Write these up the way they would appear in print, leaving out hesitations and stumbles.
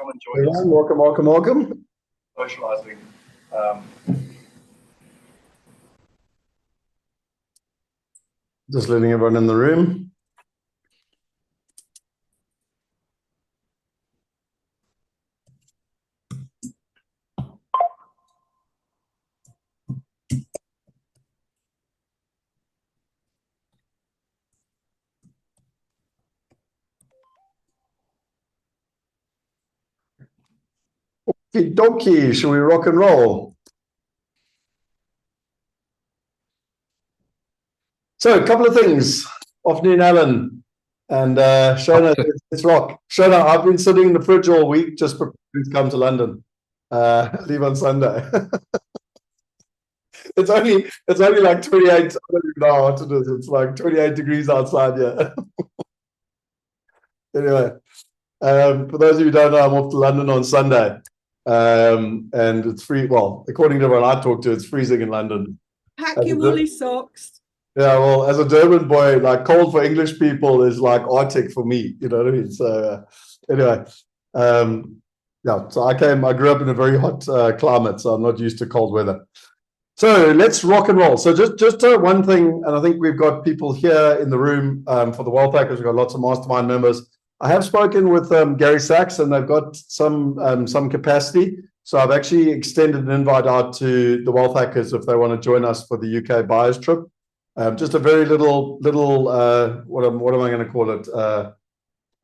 come and join us. Welcome. Socializing. Just letting everyone in the room. Okie dokie, shall we rock and roll? So a couple of things. Afternoon, Alan and Shona, let's rock. Shona, I've been sitting in the fridge all week just preparing to come to London. Leave on Sunday. It's only like 28. I don't even know what it is. It's like 28 degrees outside here. Anyway, for those of you who don't know, I'm off to London on Sunday. And it's free. Well, according to everyone I talk to, it's freezing in London. Pack your woolly socks. Yeah, well, as a Durban boy, like cold for English people is like Arctic for me. You know what I mean? So anyway, yeah. So I grew up in a very hot climate, so I'm not used to cold weather. So let's rock and roll. So just one thing, and I think we've got people here in the room for the Wealth Hackers. We've got lots of mastermind members. I have spoken with Gary Sachs, and they've got some capacity. So I've actually extended an invite out to the Wealth Hackers if they want to join us for the UK buyers trip. Just a very little what am I going to call it?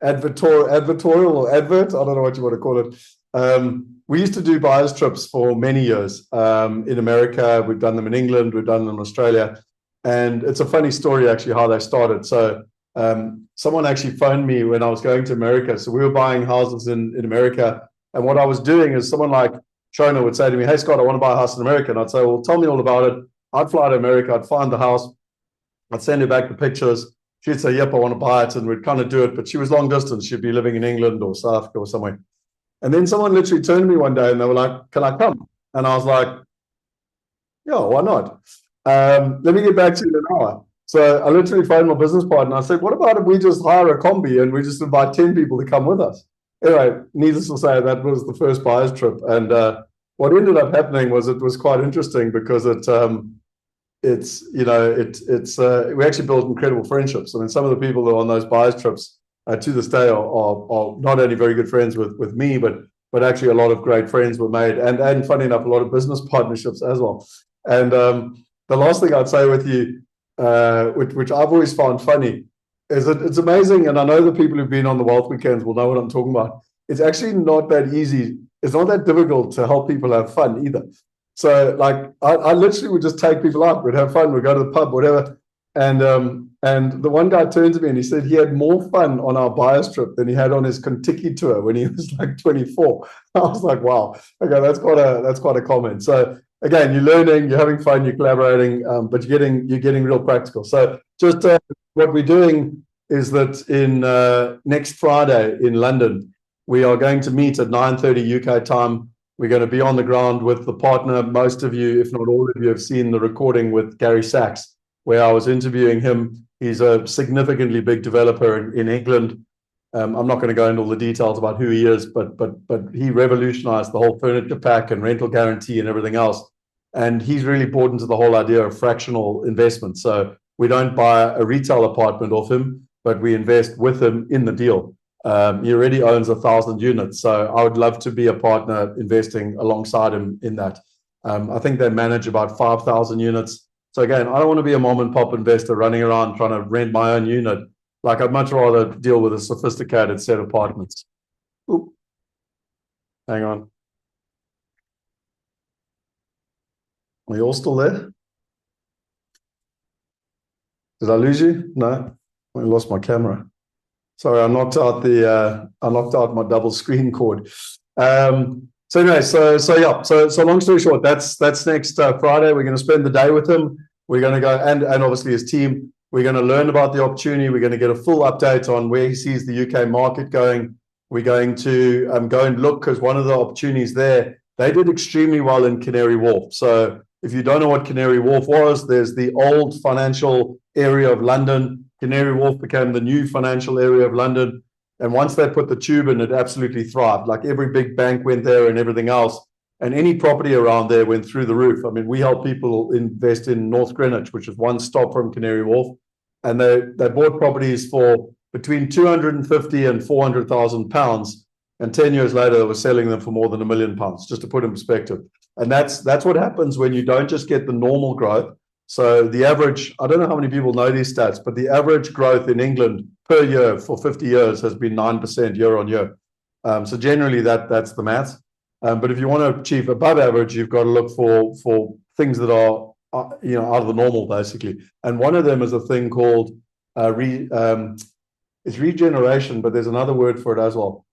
Advertorial or advert? I don't know what you want to call it. We used to do buyers trips for many years in America. We've done them in England. We've done them in Australia. And it's a funny story, actually, how they started. So someone actually phoned me when I was going to America. So we were buying houses in America. And what I was doing is someone like Shona would say to me, "Hey, Scott, I want to buy a house in America." And I'd say, "Well, tell me all about it." I'd fly to America. I'd find the house. I'd send her back the pictures. She'd say, "Yep, I want to buy it." And we'd kind of do it. But she was long distance. She'd be living in England or South Africa or somewhere. And then someone literally turned to me one day and they were like, "Can I come?" And I was like, "Yeah, why not? Let me get back to you in an hour." So I literally phoned my business partner. I said, "What about if we just hire a combi and we just invite 10 people to come with us?" Anyway, needless to say, that was the first buyers trip. And what ended up happening was it was quite interesting because we actually built incredible friendships. I mean, some of the people that are on those buyers trips to this day are not only very good friends with me, but actually a lot of great friends were made, and funny enough, a lot of business partnerships as well. And the last thing I'd say with you, which I've always found funny, is that it's amazing, and I know the people who've been on the Wealth Weekends will know what I'm talking about. It's actually not that easy. It's not that difficult to help people have fun either. So like I literally would just take people out. We'd have fun. We'd go to the pub, whatever. And the one guy turned to me and he said he had more fun on our buyers trip than he had on his Kentucky tour when he was like 24. I was like, wow, okay, that's quite a comment. So again, you're learning, you're having fun, you're collaborating, but you're getting real practical. So just what we're doing is that in next Friday in London, we are going to meet at 9:30 UK time. We're going to be on the ground with the partner. Most of you, if not all of you, have seen the recording with Gary Sachs, where I was interviewing him. He's a significantly big developer in England. I'm not going to go into all the details about who he is, but he revolutionized the whole furniture pack and rental guarantee and everything else. And he's really bought into the whole idea of fractional investment. So we don't buy a retail apartment off him, but we invest with him in the deal. He already owns 1,000 units. So I would love to be a partner investing alongside him in that. I think they manage about 5,000 units. So again, I don't want to be a mom and pop investor running around trying to rent my own unit. Like I'd much rather deal with a sophisticated set of apartments. Oop. Hang on. Are you all still there? Did I lose you? No, I lost my camera. Sorry, I knocked out my double screen cord. So anyway, so long story short, that's next Friday. We're going to spend the day with him. We're going to go and obviously his team. We're going to learn about the opportunity. We're going to get a full update on where he sees the UK market going. We're going to go and look because one of the opportunities there, they did extremely well in Canary Wharf. So if you don't know what Canary Wharf was, there's the old financial area of London. Canary Wharf became the new financial area of London. And once they put the tube in, it absolutely thrived. Like every big bank went there and everything else. And any property around there went through the roof. I mean, we help people invest in North Greenwich, which is one stop from Canary Wharf. And they bought properties for between 250 and 400,000 pounds. And 10 years later, they were selling them for more than £1 million, just to put in perspective. And that's what happens when you don't just get the normal growth. So the average, I don't know how many people know these stats, but the average growth in England per year for 50 years has been 9% year on year. So generally that's the math. But if you want to achieve above average, you've got to look for things that are out of the normal, basically. And one of them is a thing called it's regeneration, but there's another word for it as well.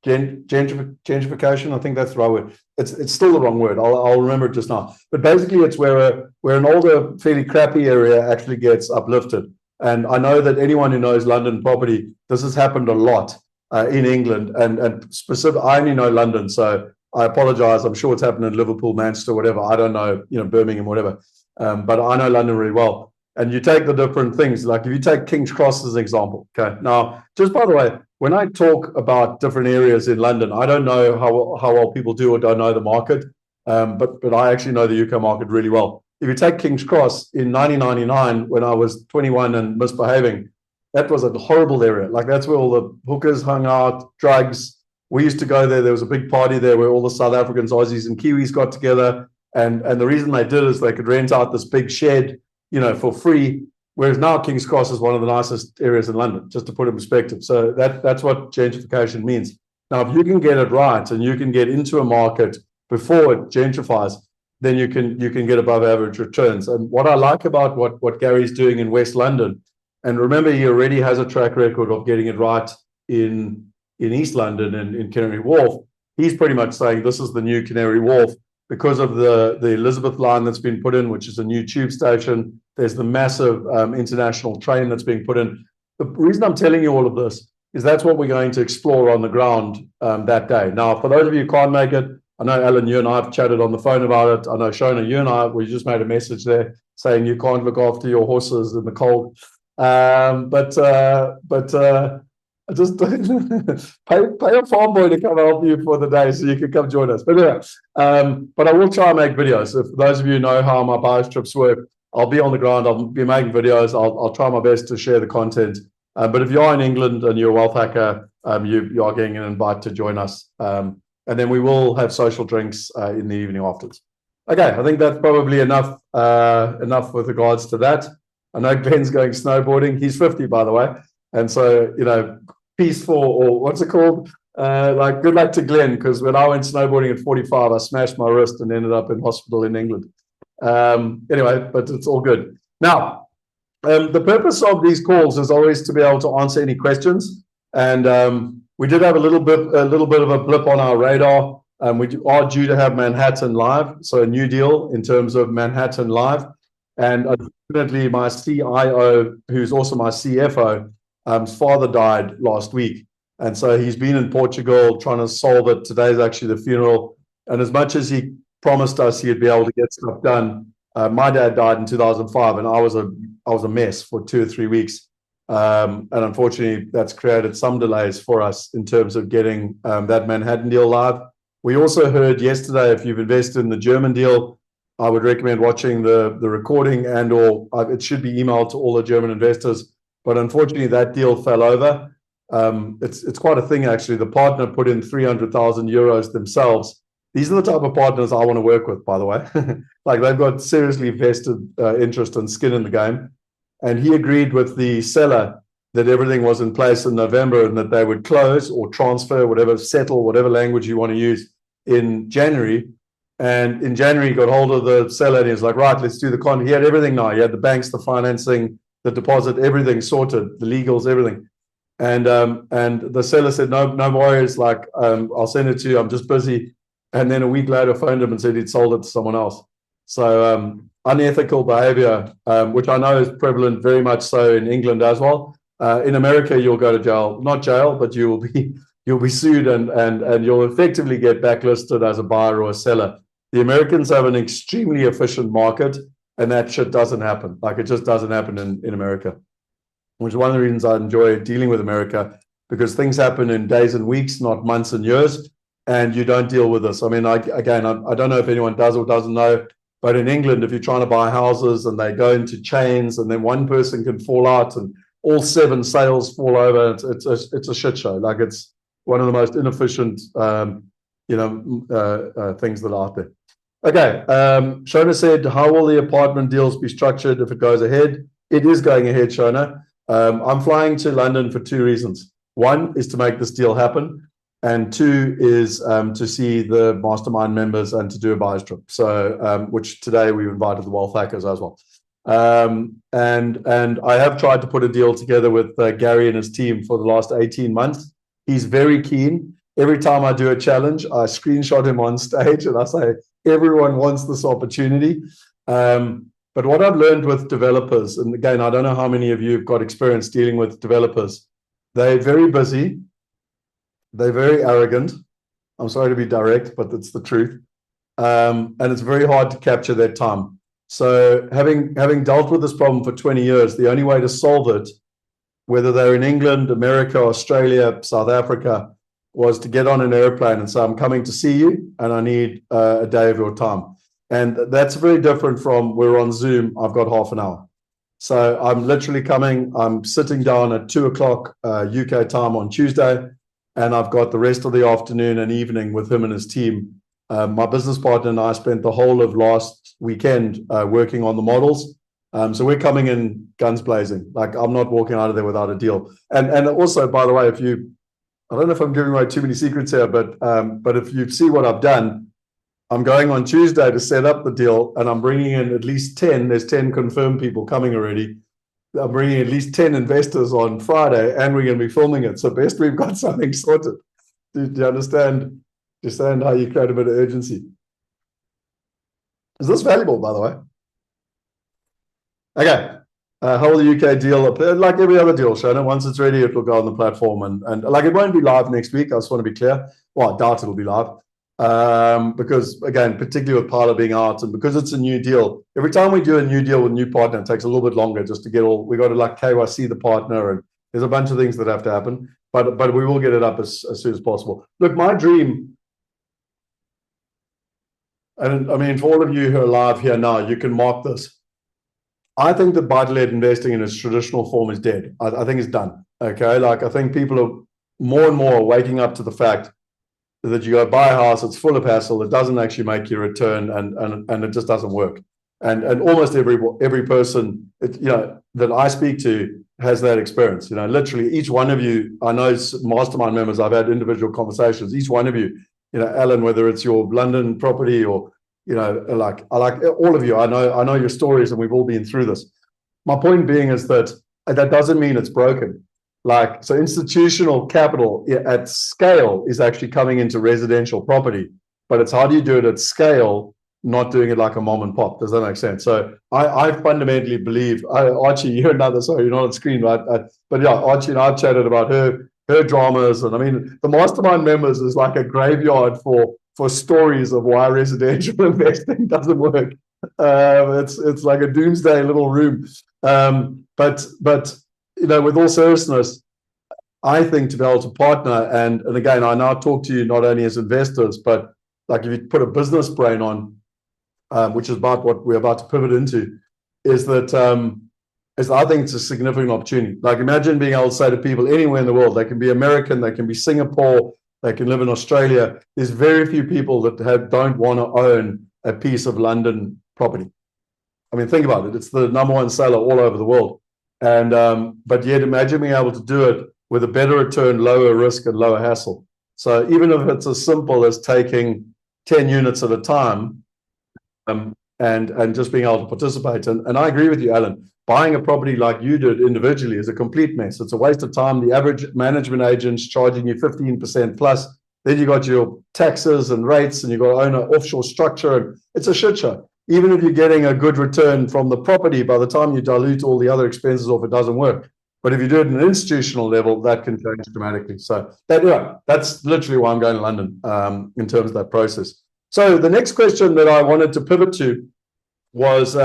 Gentrification, I think that's the right word. It's still the wrong word. I'll remember it just now. But basically, it's where an older, fairly crappy area actually gets uplifted. And I know that anyone who knows London property, this has happened a lot in England, and specific. I only know London, so I apologize. I'm sure it's happened in Liverpool, Manchester, whatever. I don't know, Birmingham, whatever. But I know London really well. And you take the different things, like if you take King's Cross as an example. Okay. Now, just by the way, when I talk about different areas in London, I don't know how well people do or don't know the market, but I actually know the UK market really well. If you take King's Cross in 1999, when I was 21 and misbehaving, that was a horrible area. Like that's where all the hookers hung out, drugs. We used to go there. There was a big party there where all the South Africans, Aussies, and Kiwis got together. And the reason they did is they could rent out this big shed, for free. Whereas now King's Cross is one of the nicest areas in London, just to put it in perspective. So that's what gentrification means. Now, if you can get it right and you can get into a market before it gentrifies, then you can get above average returns. And what I like about what Gary's doing in West London, and remember, he already has a track record of getting it right in East London and in Canary Wharf. He's pretty much saying this is the new Canary Wharf because of the Elizabeth line that's been put in, which is a new tube station. There's the massive international train that's being put in. The reason I'm telling you all of this is that's what we're going to explore on the ground that day. Now, for those of you who can't make it, I know, Alan, you and I have chatted on the phone about it. I know, Shona, you and I, we just made a message there saying you can't look after your horses in the cold. I just pay a farm boy to come help you for the day so you can come join us. But anyway, but I will try and make videos. If those of you know how my buyers trips work, I'll be on the ground. I'll be making videos. I'll try my best to share the content. But if you're in England and you're a wealth hacker, you are getting an invite to join us. And then we will have social drinks in the evening afterwards. Okay, I think that's probably enough with regards to that. I know Glenn's going snowboarding. He's 50, by the way. And so, peaceful, or what's it called? Good luck to Glenn, because when I went snowboarding at 45, I smashed my wrist and ended up in hospital in England. Anyway, but it's all good. Now, the purpose of these calls is always to be able to answer any questions. And we did have a little bit of a blip on our radar. We are due to have Manhattan live, so a new deal in terms of Manhattan live. And unfortunately, my CIO, who's also my CFO, his father died last week. And so he's been in Portugal trying to solve it. Today's actually the funeral. And as much as he promised us he'd be able to get stuff done, my dad died in 2005, and I was a mess for 2 or 3 weeks. And unfortunately, that's created some delays for us in terms of getting that Manhattan deal live. We also heard yesterday, if you've invested in the German deal, I would recommend watching the recording, or it should be emailed to all the German investors. But unfortunately, that deal fell over. It's quite a thing, actually. The partner put in 300,000 euros themselves. These are the type of partners I want to work with, by the way. Like, they've got seriously vested interest and skin in the game. And he agreed with the seller that everything was in place in November and that they would close or transfer, settle, whatever language you want to use, in January. And in January, he got hold of the seller and he was like, right, let's do the contract. He had everything now. He had the banks, the financing, the deposit, everything sorted, the legals, everything. And the seller said, no worries, I'll send it to you. I'm just busy. And then a week later, phoned him and said he'd sold it to someone else. So unethical behavior, which I know is prevalent very much so in England as well. In America, you'll go to jail, not jail, but you'll be sued and you'll effectively get blacklisted as a buyer or a seller. The Americans have an extremely efficient market, and that shit doesn't happen. Like, it just doesn't happen in America. which is one of the reasons I enjoy dealing with America, because things happen in days and weeks, not months and years, and you don't deal with this. I mean, I don't know if anyone does or doesn't know, but in England, if you're trying to buy houses and they go into chains and then one person can fall out and all 7 sales fall over, it's a shit show. Like, it's one of the most inefficient, things that are out there. Okay, Shona said, how will the apartment deals be structured if it goes ahead? It is going ahead, Shona. I'm flying to London for 2 reasons. One is to make this deal happen, and 2 is to see the mastermind members and to do a buyer's trip. So, which today we've invited the wealth hackers as well. And I have tried to put a deal together with Gary and his team for the last 18 months. He's very keen. Every time I do a challenge, I screenshot him on stage and I say, everyone wants this opportunity. But what I've learned with developers, and again, I don't know how many of you have got experience dealing with developers. They're very busy. They're very arrogant. I'm sorry to be direct, but it's the truth. And it's very hard to capture their time. So having dealt with this problem for 20 years, the only way to solve it, whether they're in England, America, Australia, South Africa, was to get on an airplane and say, I'm coming to see you and I need a day of your time. And that's very different from, we're on Zoom, I've got half an hour. So I'm literally coming, I'm sitting down at 2 o'clock UK time on Tuesday, and I've got the rest of the afternoon and evening with him and his team. My business partner and I spent the whole of last weekend working on the models. So we're coming in guns blazing. Like, I'm not walking out of there without a deal. And also, by the way, I don't know if I'm giving away too many secrets here, but if you see what I've done, I'm going on Tuesday to set up the deal, and I'm bringing in at least 10. There's 10 confirmed people coming already. I'm bringing at least 10 investors on Friday, and we're going to be filming it. So best we've got something sorted. Do you understand? How you create a bit of urgency? Is this valuable, by the way? Okay. How will the UK deal? Like every other deal, Shona, once it's ready, it will go on the platform. And like, it won't be live next week. I just want to be clear. Well, I doubt it'll be live. Because, again, particularly with Parler being out, and because it's a new deal, every time we do a new deal with a new partner, it takes a little bit longer just to get we got to like KYC the partner, and there's a bunch of things that have to happen. But we will get it up as soon as possible. Look, my dream, and I mean, for all of you who are live here now, you can mark this. I think that buy-to-let investing in its traditional form is dead. I think it's done. Okay, like, I think people are more and more waking up to the fact that you go buy a house, it's full of hassle, it doesn't actually make you a return, and it just doesn't work. And almost every person that I speak to has that experience. Literally each one of you, I know mastermind members, I've had individual conversations. Each one of you, Alan, whether it's your London property or like I like all of you. I know your stories, and we've all been through this. My point being is that doesn't mean it's broken. Like, so institutional capital at scale is actually coming into residential property, but it's how do you do it at scale, not doing it like a mom and pop. Does that make sense? So I fundamentally believe, Archie, you're not on screen, right? But yeah, Archie and I've chatted about her dramas, and I mean, the mastermind members is like a graveyard for stories of why residential investing doesn't work. It's like a doomsday little room. But with all seriousness, I think to be able to partner, and again, I now talk to you not only as investors, but like if you put a business brain on, which is about what we're about to pivot into, is that I think it's a significant opportunity. Like, imagine being able to say to people anywhere in the world, they can be American, they can be Singapore, they can live in Australia. There's very few people that don't want to own a piece of London property. I mean, think about it. It's the number one seller all over the world. And but yet imagine being able to do it with a better return, lower risk, and lower hassle. So even if it's as simple as taking 10 units at a time, and just being able to participate. And I agree with you, Alan. Buying a property like you did individually is a complete mess. It's a waste of time. The average management agent's charging you 15% plus. Then you got your taxes and rates, and you got to own an offshore structure. And it's a shit show. Even if you're getting a good return from the property, by the time you dilute all the other expenses off, it doesn't work. But if you do it at an institutional level, that can change dramatically. So that's literally why I'm going to London in terms of that process. So the next question that I wanted to pivot to was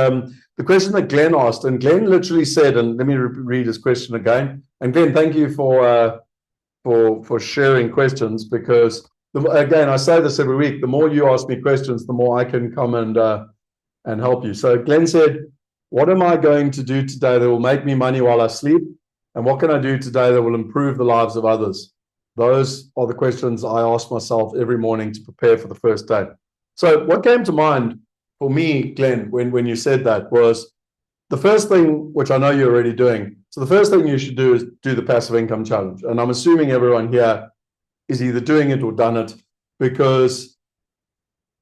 the question that Glenn asked, and Glenn literally said, and let me read his question again. And Glenn, thank you for sharing questions, because again, I say this every week, the more you ask me questions, the more I can come and help you. So Glenn said, what am I going to do today that will make me money while I sleep? And what can I do today that will improve the lives of others? Those are the questions I ask myself every morning to prepare for the first day. So what came to mind for me, Glenn, when you said that, was the first thing, which I know you're already doing. So the first thing you should do is do the passive income challenge. And I'm assuming everyone here is either doing it or done it, because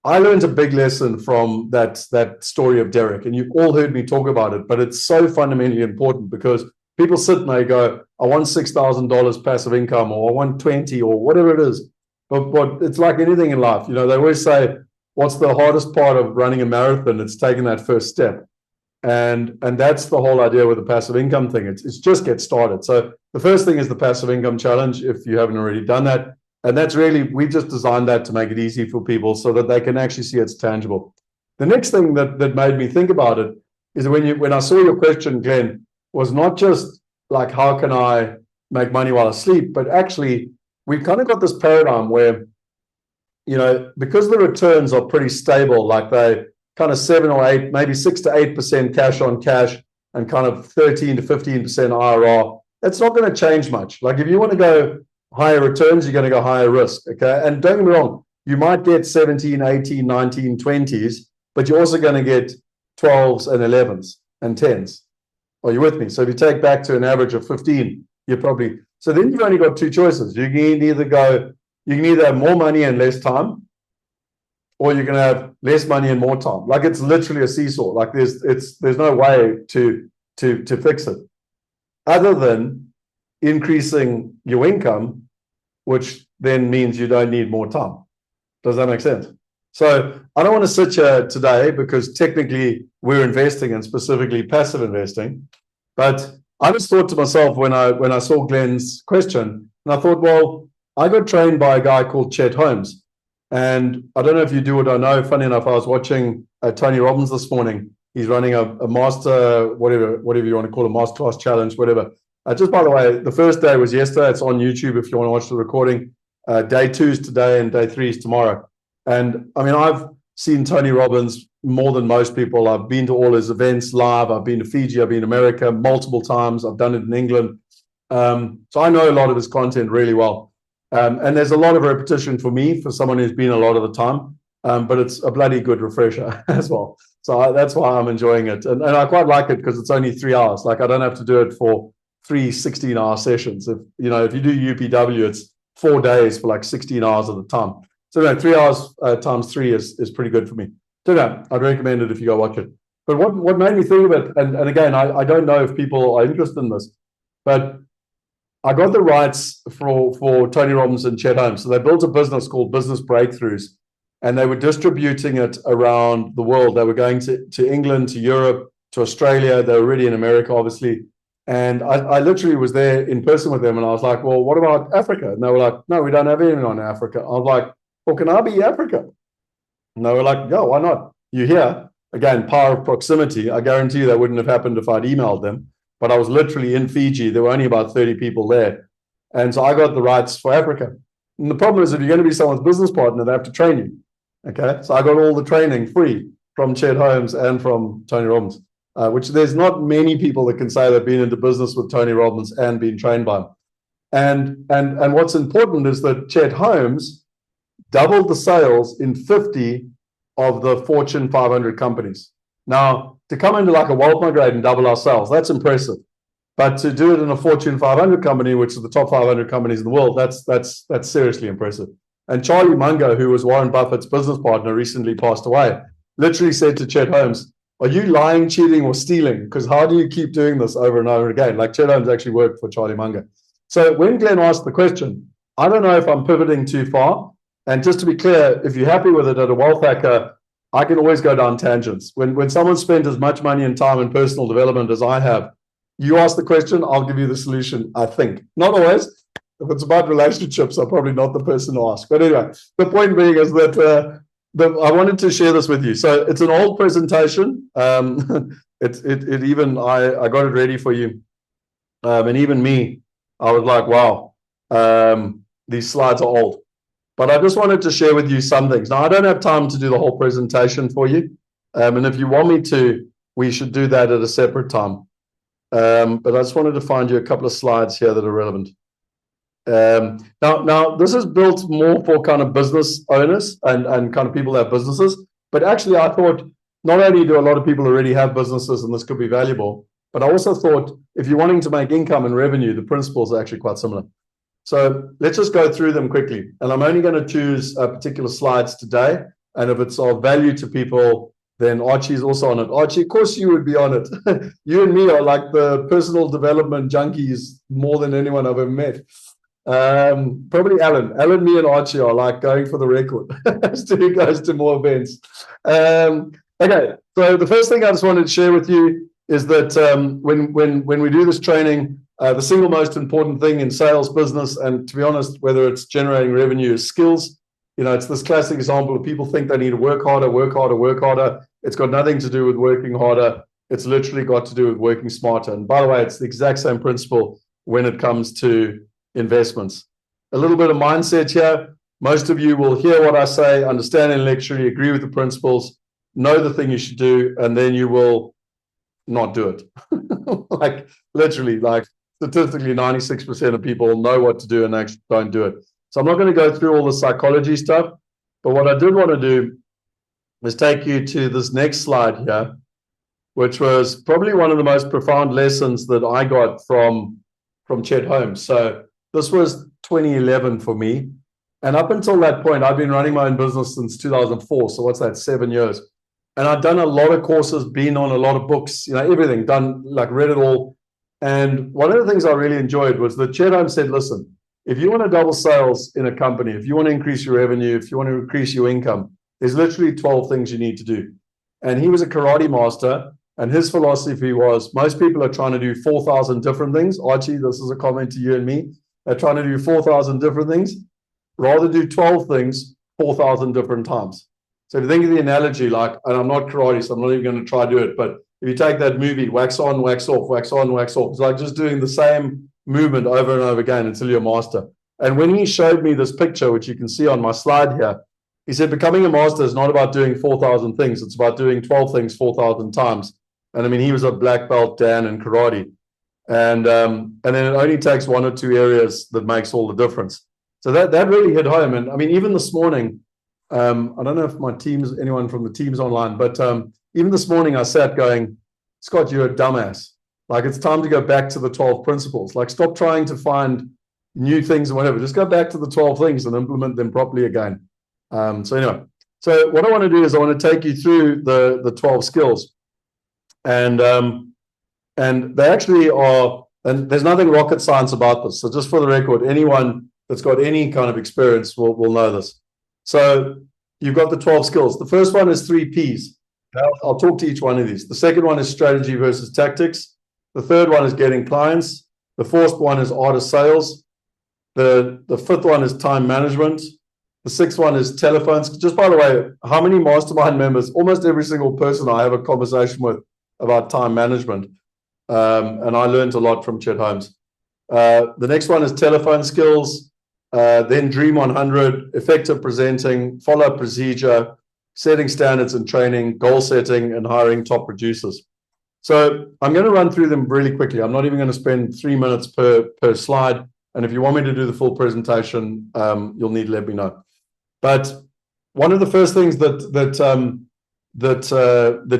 I learned a big lesson from that story of Derek, and you've all heard me talk about it, but it's so fundamentally important, because people sit and they go, I want $6,000 passive income, or I want 20, or whatever it is. But it's like anything in life. You know, they always say, what's the hardest part of running a marathon? It's taking that first step. And that's the whole idea with the passive income thing. It's just get started. So the first thing is the passive income challenge, if you haven't already done that. And that's really, we just designed that to make it easy for people so that they can actually see it's tangible. The next thing that made me think about it is when I saw your question, Glenn, was not just like, how can I make money while I sleep? But actually, we've kind of got this paradigm where, you know, because the returns are pretty stable, like they kind of 7 or 8, maybe 6 to 8% cash on cash, and kind of 13 to 15% IRR, that's not going to change much. Like if you want to go higher returns, you're going to go higher risk. Okay. And don't get me wrong, you might get 17, 18, 19, 20s, but you're also going to get 12s and 11s and 10s. Are you with me? So if you take back to an average of 15, you're probably, so then you've only got two choices. You can either have more money and less time, or you're going to have less money and more time. Like it's literally a seesaw. Like there's no way to fix it other than increasing your income, which then means you don't need more time. Does that make sense? So I don't want to sit here today, because technically we're investing, and specifically passive investing. But I just thought to myself when I saw Glenn's question, and I thought, well, I got trained by a guy called Chet Holmes. And I don't know if you do it or know. Funny enough, I was watching Tony Robbins this morning. He's running a master, whatever you want to call a masterclass challenge, whatever. Just by the way, the first day was yesterday. It's on YouTube if you want to watch the recording. Day 2 is today and day 3 is tomorrow. And I mean, I've seen Tony Robbins more than most people. I've been to all his events live. I've been to Fiji. I've been to America multiple times. I've done it in England. So I know a lot of his content really well. And there's a lot of repetition for me, for someone who's been a lot of the time. But it's a bloody good refresher as well. So that's why I'm enjoying it. And I quite like it because it's only 3 hours. Like I don't have to do it for 3 16-hour sessions. If you do UPW, it's 4 days for like 16 hours at a time. So 3 hours times 3 is pretty good for me. Don't know. I'd recommend it if you go watch it. But what made me think of it, and again, I don't know if people are interested in this, but I got the rights for Tony Robbins and Chet Holmes. So they built a business called Business Breakthroughs, and they were distributing it around the world. They were going to England, to Europe, to Australia. They were already in America, obviously. And I literally was there in person with them, and I was like, well, what about Africa? And they were like, no, we don't have anyone in Africa. I was like, well, can I be Africa? And they were like, yeah, why not? You're here. Again, power of proximity. I guarantee you that wouldn't have happened if I'd emailed them. But I was literally in Fiji. There were only about 30 people there. And so I got the rights for Africa. And the problem is, if you're going to be someone's business partner, they have to train you. Okay. So I got all the training free from Chet Holmes and from Tony Robbins, which there's not many people that can say they've been into business with Tony Robbins and been trained by him. And what's important is that Chet Holmes doubled the sales in 50 of the Fortune 500 companies. Now, to come into like a wealth migrate and double our sales, that's impressive. But to do it in a Fortune 500 company, which is the top 500 companies in the world, that's seriously impressive. And Charlie Munger, who was Warren Buffett's business partner, recently passed away, literally said to Chet Holmes, are you lying, cheating, or stealing? Because how do you keep doing this over and over again? Like Chet Holmes actually worked for Charlie Munger. So when Glenn asked the question, I don't know if I'm pivoting too far. And just to be clear, if you're happy with it at a wealth hacker, I can always go down tangents. When someone spent as much money and time in personal development as I have, you ask the question, I'll give you the solution, I think. Not always. If it's about relationships, I'm probably not the person to ask. But anyway, the point being is that I wanted to share this with you. So it's an old presentation. it even, I got it ready for you. And even me, I was like, wow, these slides are old. But I just wanted to share with you some things. Now, I don't have time to do the whole presentation for you. And if you want me to, we should do that at a separate time. But I just wanted to find you a couple of slides here that are relevant. Now, this is built more for kind of business owners and kind of people that have businesses. But actually, I thought not only do a lot of people already have businesses and this could be valuable, but I also thought if you're wanting to make income and revenue, the principles are actually quite similar. So let's just go through them quickly. And I'm only going to choose particular slides today. And if it's of value to people, then Archie's also on it. Archie, of course you would be on it. You and me are like the personal development junkies more than anyone I've ever met. Probably Alan, me and Archie are like going for the record as to who goes to more events. Okay, so the first thing I just wanted to share with you is that when we do this training, the single most important thing in sales, business, and to be honest, whether it's generating revenue, is skills. You know, it's this classic example of people think they need to work harder, work harder, work harder. It's got nothing to do with working harder. It's literally got to do with working smarter. And by the way, it's the exact same principle when it comes to investments. A little bit of mindset here. Most of you will hear what I say, understand intellectually, agree with the principles, know the thing you should do, and then you will not do it. Like literally, like statistically, 96% of people know what to do and actually don't do it. So I'm not going to go through all the psychology stuff, but what I did want to do is take you to this next slide here, which was probably one of the most profound lessons that I got from Chet Holmes. So this was 2011 for me. And up until that point, I've been running my own business since 2004. So what's that, 7 years? And I've done a lot of courses, been on a lot of books, you know, everything, done, like read it all. And one of the things I really enjoyed was that Chet Holmes said, listen, if you want to double sales in a company, if you want to increase your revenue, if you want to increase your income, there's literally 12 things you need to do. And he was a karate master. And his philosophy was most people are trying to do 4,000 different things. Archie, this is a comment to you and me. They're trying to do 4,000 different things. Rather do 12 things 4,000 different times. So if you think of the analogy, like, and I'm not karate, so I'm not even going to try to do it, but if you take that movie, wax on, wax off, wax on, wax off, it's like just doing the same movement over and over again until you're a master. And when he showed me this picture, which you can see on my slide here, he said, becoming a master is not about doing 4,000 things. It's about doing 12 things 4,000 times. And I mean, he was a black belt Dan in karate. And then it only takes one or two areas that makes all the difference. So that really hit home. And I mean, even this morning, I don't know if my team's, anyone from the team's online, but even this morning I sat going, Scott, you're a dumbass. Like, it's time to go back to the 12 principles. Like, stop trying to find new things and whatever. Just go back to the 12 things and implement them properly again. So anyway, so what I want to do is I want to take you through the 12 skills. And they actually are, and there's nothing rocket science about this. So just for the record, anyone that's got any kind of experience will know this. So you've got the 12 skills. The first one is 3 Ps. I'll talk to each one of these. The second one is strategy versus tactics. The third one is getting clients. The fourth one is art of sales. The fifth one is time management. The sixth one is telephones. Just by the way, how many mastermind members, almost every single person I have a conversation with about time management. And I learned a lot from Chet Holmes. The next one is telephone skills. Then Dream 100, effective presenting, follow procedure, setting standards and training, goal setting, and hiring top producers. So I'm going to run through them really quickly. I'm not even going to spend 3 minutes per slide. And if you want me to do the full presentation, you'll need to let me know. But one of the first things that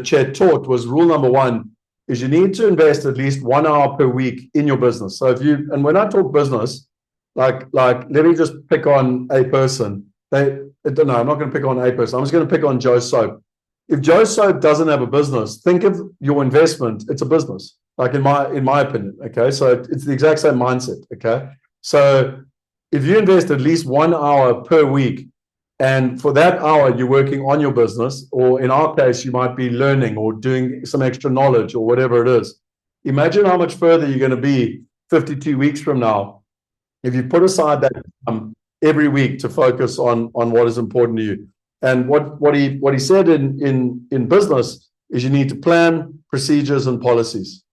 Chet taught was rule number 1 is you need to invest at least 1 hour per week in your business. So if you, and when I talk business, like let me just pick on a person. I'm not going to pick on a person. I'm just going to pick on Joe Soap. If Joe Soap doesn't have a business, think of your investment. It's a business, like in my opinion. Okay, so it's the exact same mindset. Okay, so if you invest at least 1 hour per week, and for that hour you're working on your business, or in our case you might be learning or doing some extra knowledge or whatever it is. Imagine how much further you're going to be 52 weeks from now if you put aside that every week to focus on what is important to you. And what he said in business is you need to plan, procedures, and policies.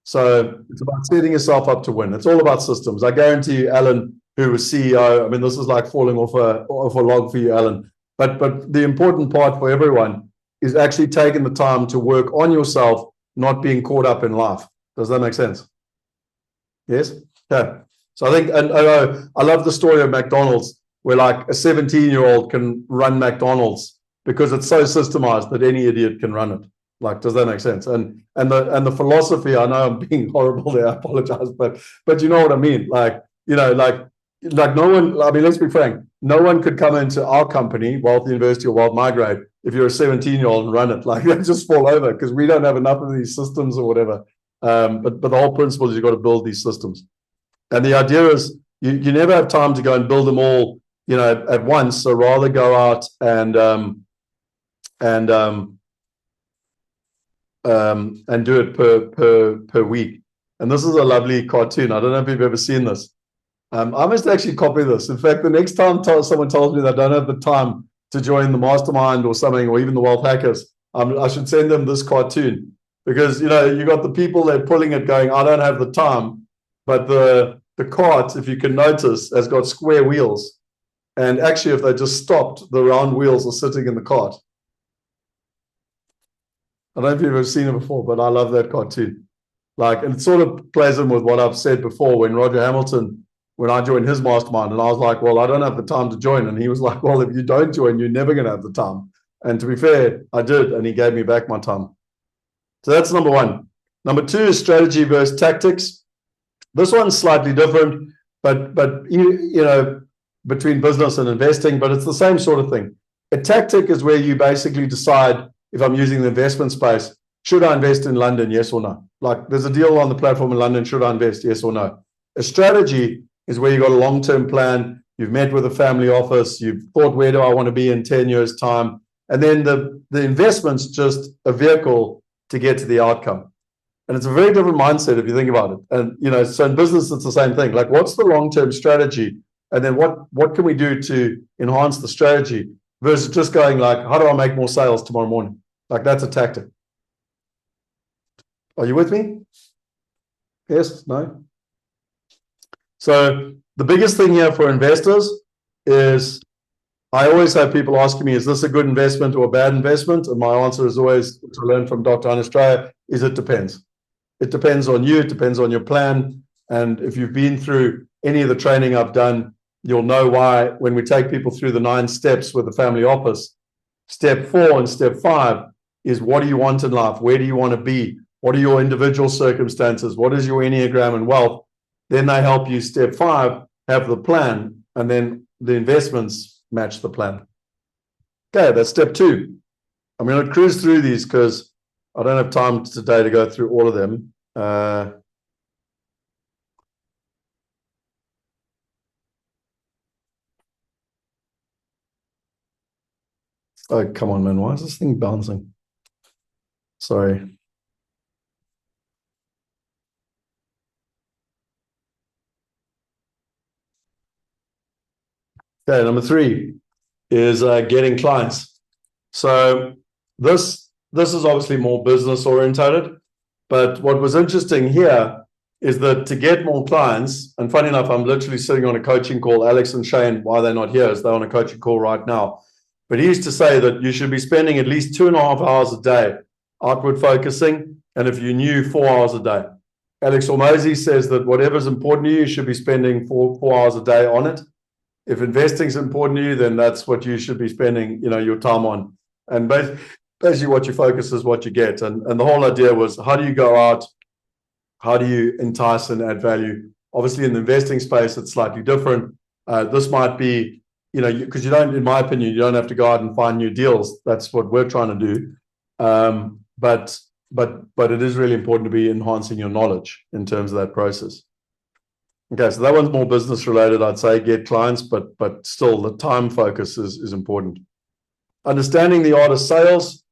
So it's about setting yourself up to win. It's all about systems. I guarantee you, Alan, who was CEO, I mean, this is like falling off a log for you, Alan. But the important part for everyone is actually taking the time to work on yourself, not being caught up in life. Does that make sense? Yes? Okay. So I think, and I love the story of McDonald's, where like a 17-year-old can run McDonald's because it's so systemized that any idiot can run it. Like, does that make sense? And the philosophy, I know I'm being horrible there, I apologize, but you know what I mean? Like, you know, like no one, I mean, let's be frank, no one could come into our company, Wealth University or Wealth Migrate, if you're a 17-year-old and run it. Like, they just fall over because we don't have enough of these systems or whatever. But the whole principle is you've got to build these systems. And the idea is you never have time to go and build them all, you know, at once. So rather go out and do it per week. And this is a lovely cartoon. I don't know if you've ever seen this. I must actually copy this. In fact, the next time someone tells me that I don't have the time to join the mastermind or something, or even the Wealth Hackers, I should send them this cartoon, because, you know, you got the people that are pulling it going, I don't have the time, but the cart, if you can notice, has got square wheels. And actually, if they just stopped, the round wheels are sitting in the cart. I don't know if you've ever seen it before, but I love that cartoon. Like, and it sort of plays in with what I've said before when Roger Hamilton, when I joined his mastermind, and I was like, well, I don't have the time to join. And he was like, well, if you don't join, you're never going to have the time. And to be fair, I did, and he gave me back my time. So that's number one. Number two is strategy versus tactics. This one's slightly different, but you know, between business and investing, but it's the same sort of thing. A tactic is where you basically decide, if I'm using the investment space, should I invest in London, yes or no? Like, there's a deal on the platform in London, should I invest, yes or no? A strategy is where you've got a long-term plan, you've met with a family office, you've thought, where do I want to be in 10 years' time? And then the investment's just a vehicle to get to the outcome. And it's a very different mindset if you think about it. And, you know, so in business, it's the same thing. Like, what's the long-term strategy? And then what can we do to enhance the strategy versus just going like, how do I make more sales tomorrow morning? Like, that's a tactic. Are you with me? Yes? No? So the biggest thing here for investors is, I always have people asking me, is this a good investment or a bad investment? And my answer is always, to learn from Dr. Anastraya, is it depends. It depends on you. It depends on your plan. And if you've been through any of the training I've done, you'll know why when we take people through the 9 steps with the family office, step 4 and step 5 is, what do you want in life? Where do you want to be? What are your individual circumstances? What is your Enneagram and wealth? Then they help you, step 5, have the plan, and then the investments match the plan. Okay, that's step 2. I'm going to cruise through these because I don't have time today to go through all of them. Oh, come on, man. Why is this thing bouncing? Sorry. Okay, number 3 is getting clients. So this is obviously more business orientated, but what was interesting here is that to get more clients, and funny enough, I'm literally sitting on a coaching call. Alex and Shane, why they're not here, is they're on a coaching call right now. But he used to say that you should be spending at least 2.5 hours a day outward focusing, and if you knew, 4 hours a day. Alex Hormozy says that whatever's important to you, you should be spending 4 hours a day on it. If investing is important to you, then that's what you should be spending, you know, your time on. And basically what you focus is what you get. And the whole idea was, how do you go out? How do you entice and add value? Obviously, in the investing space, it's slightly different. This might be, you know, because you don't, in my opinion, you don't have to go out and find new deals. That's what we're trying to do. But it is really important to be enhancing your knowledge in terms of that process. Okay, so that one's more business related, I'd say, get clients, but still the time focus is important. Understanding the art of sales.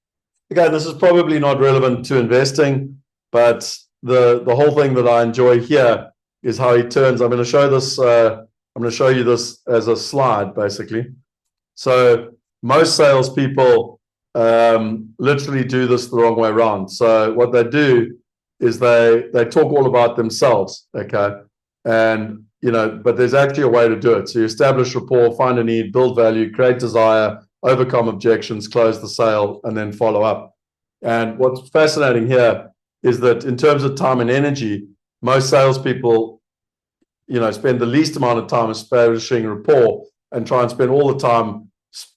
Again, this is probably not relevant to investing, but the whole thing that I enjoy here is how he turns. I'm going to show this. I'm going to show you this as a slide, basically. So most salespeople literally do this the wrong way around. So what they do is they talk all about themselves, okay? And, but there's actually a way to do it. So you establish rapport, find a need, build value, create desire, overcome objections, close the sale, and then follow up. And what's fascinating here is that in terms of time and energy, most salespeople, spend the least amount of time establishing rapport and try and spend all the time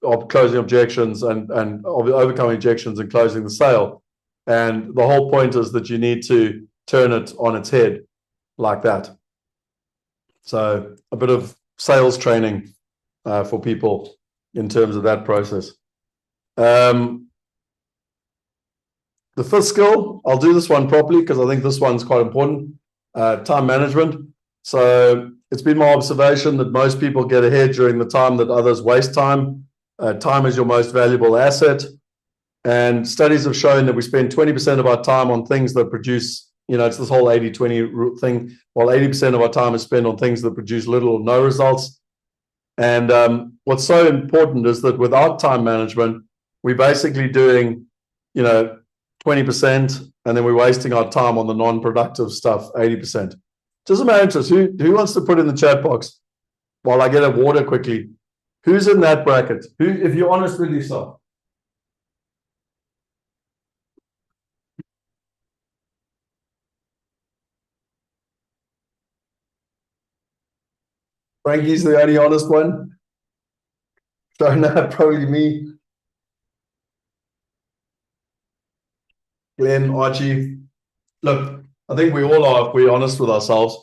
of closing objections and overcoming objections and closing the sale. And the whole point is that you need to turn it on its head like that. So a bit of sales training for people in terms of that process. The fifth skill, I'll do this one properly because I think this one's quite important. Time management. So it's been my observation that most people get ahead during the time that others waste time. Time is your most valuable asset. And studies have shown that we spend 20% of our time on things that produce, it's this whole 80-20 thing, while 80% of our time is spent on things that produce little or no results. And what's so important is that without time management, we're basically doing, 20%, and then we're wasting our time on the non-productive stuff, 80%. Just a matter of interest, who wants to put in the chat box while I get a water quickly? Who's in that bracket? Who, if you're honest with yourself? Frankie's the only honest one. So no, probably me. Glenn, Archie. Look, I think we all are if we're honest with ourselves,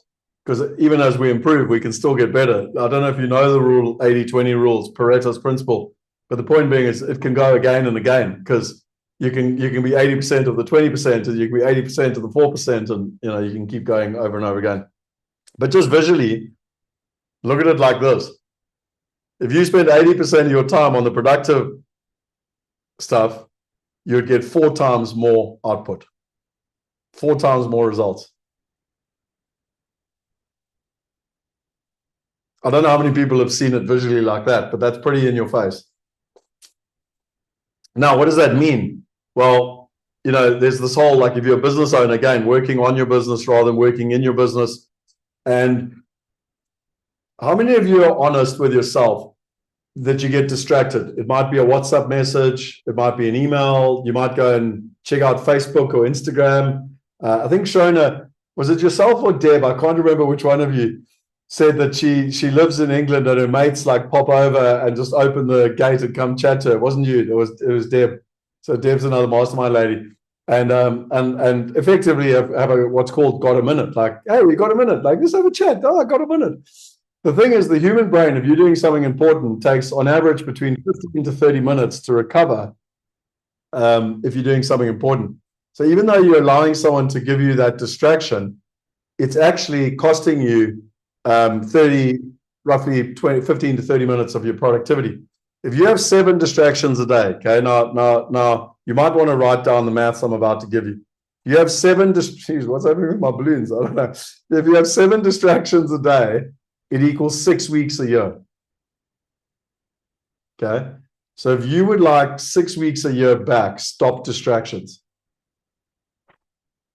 because even as we improve, we can still get better. I don't know if you know the rule, 80-20 rules, Pareto's principle, but the point being is it can go again and again, because you can be 80% of the 20%, and you can be 80% of the 4%, and you can keep going over and over again. But just visually, look at it like this. If you spend 80% of your time on the productive stuff, you'd get 4 times more output, 4 times more results. I don't know how many people have seen it visually like that, but that's pretty in your face. Now, what does that mean? Well, there's this whole, like, if you're a business owner, again, working on your business rather than working in your business. And how many of you are honest with yourself that you get distracted? It might be a WhatsApp message. It might be an email. You might go and check out Facebook or Instagram. I think Shona, was it yourself or Deb? I can't remember which one of you said that she lives in England and her mates like pop over and just open the gate and come chat to her. It wasn't you. It was Deb. So Deb's another mastermind lady. And effectively have what's called got a minute. Like, hey, we got a minute. Like, let's have a chat. Oh, I got a minute. The thing is, the human brain, if you're doing something important, takes on average between 15 to 30 minutes to recover if you're doing something important. So even though you're allowing someone to give you that distraction, it's actually costing you roughly 15 to 30 minutes of your productivity. If you have 7 distractions a day, okay, now you might want to write down the maths I'm about to give you. You have 7, geez, what's happening with my balloons? I don't know. If you have 7 distractions a day, it equals 6 weeks a year. Okay. So if you would like 6 weeks a year back, stop distractions.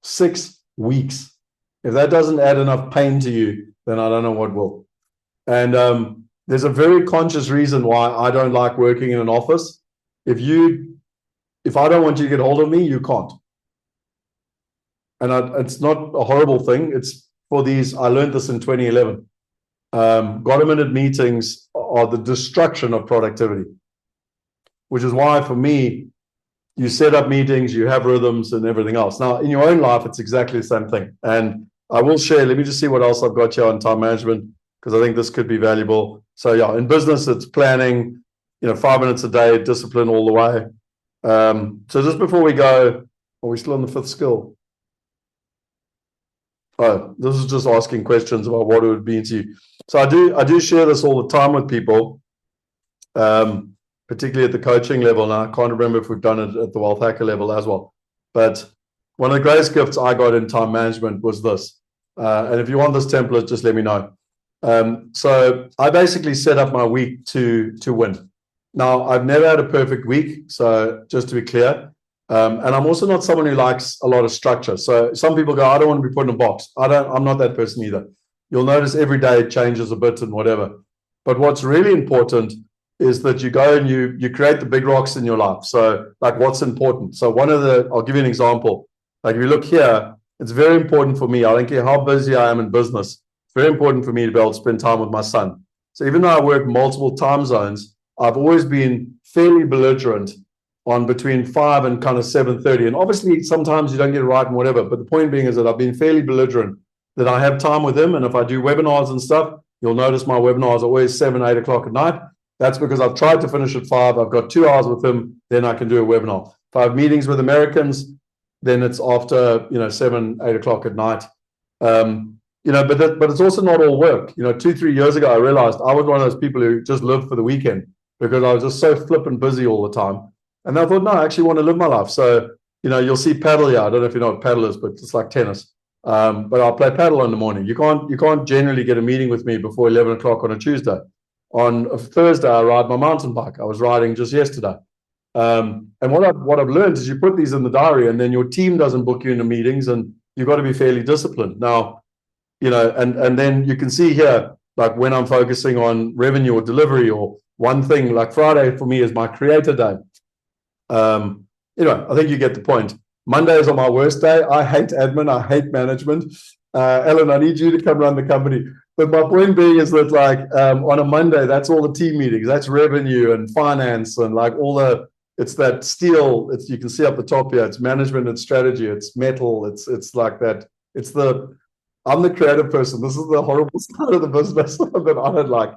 6 weeks. If that doesn't add enough pain to you, then I don't know what will. And there's a very conscious reason why I don't like working in an office. If I don't want you to get hold of me, you can't. And it's not a horrible thing. It's for these, I learned this in 2011. Got a minute meetings are the destruction of productivity, which is why for me, you set up meetings, you have rhythms and everything else. Now, in your own life, it's exactly the same thing. And I will share, let me just see what else I've got here on time management, because I think this could be valuable. So yeah, in business, it's planning, 5 minutes a day, discipline all the way. So just before we go, are we still on the 5th skill? Oh, this is just asking questions about what it would mean to you. So I do share this all the time with people, particularly at the coaching level. Now, I can't remember if we've done it at the Wealth Hacker level as well. But one of the greatest gifts I got in time management was this. And if you want this template, just let me know. So I basically set up my week to win. Now, I've never had a perfect week, so just to be clear. And I'm also not someone who likes a lot of structure. So some people go, I don't want to be put in a box. I'm not that person either. You'll notice every day it changes a bit and whatever. But what's really important is that you go and you create the big rocks in your life. So like what's important. So I'll give you an example. Like if you look here, it's very important for me. I don't care how busy I am in business. It's very important for me to be able to spend time with my son. So even though I work multiple time zones, I've always been fairly belligerent on between 5 and kind of 7:30. And obviously sometimes you don't get it right and whatever. But the point being is that I've been fairly belligerent that I have time with him. And if I do webinars and stuff, you'll notice my webinars are always 7, 8 o'clock at night. That's because I've tried to finish at 5. I've got 2 hours with him, then I can do a webinar. If I have meetings with Americans, then it's after 7, 8 o'clock at night. But it's also not all work. 2, 3 years ago, I realized I was one of those people who just lived for the weekend because I was just so flippin' busy all the time. And I thought, no, I actually want to live my life. So, you'll see paddle here. I don't know if you know what paddle is, but it's like tennis. But I'll play paddle in the morning. You can't generally get a meeting with me before 11 o'clock on a Tuesday. On a Thursday, I ride my mountain bike. I was riding just yesterday. And what I've learned is you put these in the diary, and then your team doesn't book you into meetings, and you've got to be fairly disciplined. Now, and then you can see here, like when I'm focusing on revenue or delivery or one thing, like Friday for me is my creator day. I think you get the point. Mondays are my worst day. I hate admin. I hate management. Ellen, I need you to come run the company. But my point being is that on a Monday, that's all the team meetings. That's revenue and finance and it's that steel. You can see up the top here. It's management and strategy. It's metal. It's like that. I'm the creative person. This is the horrible side of the business that I don't like.